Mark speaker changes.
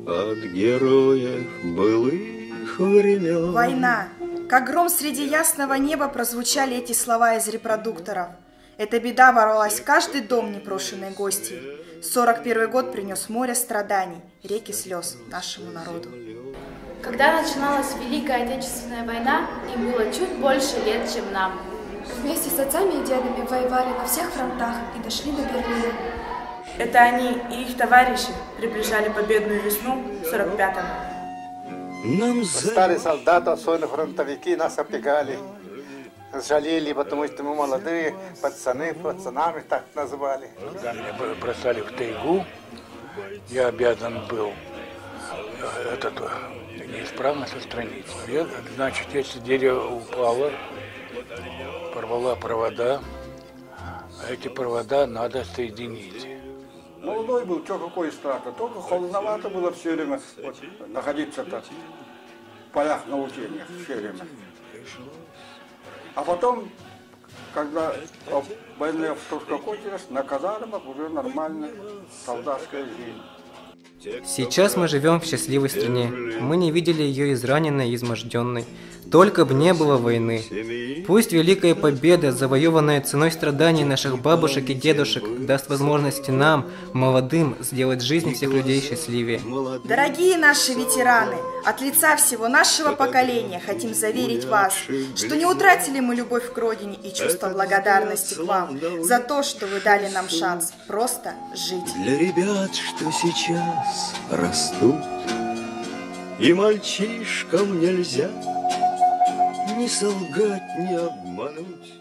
Speaker 1: от героев былых времен.
Speaker 2: Война. Как гром среди ясного неба прозвучали эти слова из репродукторов. Эта беда ворвалась в каждый дом непрошенной гостьей. 41 год принес море страданий, реки слез нашему народу.
Speaker 3: Когда начиналась Великая Отечественная война, им было чуть больше лет, чем нам.
Speaker 4: Вместе с отцами и дедами воевали на всех фронтах и дошли до Берлина.
Speaker 5: Это они и их товарищи приближали победную весну в 45-м.
Speaker 6: Старые солдаты, особенно фронтовики, нас опекали, жалели, потому что мы молодые, пацанами так называли.
Speaker 7: Когда меня бросали в тайгу, я обязан был неисправность устранить. Значит, если дерево упало, порвала провода, а эти провода надо соединить.
Speaker 8: Молодой был, что какой страх, только холодновато было все время находиться в полях на учениях все время. А потом, когда война кончилась, на казармах уже нормальная солдатская жизнь.
Speaker 9: Сейчас мы живем в счастливой стране. Мы не видели ее израненной и изможденной. Только бы не было войны. Пусть великая победа, завоеванная ценой страданий наших бабушек и дедушек, даст возможность нам, молодым, сделать жизнь всех людей счастливее.
Speaker 2: Дорогие наши ветераны, от лица всего нашего поколения хотим заверить вас, что не утратили мы любовь к родине и чувство благодарности к вам за то, что вы дали нам шанс просто жить.
Speaker 1: Для ребят, что сейчас растут, и мальчишкам нельзя ни солгать, ни обмануть.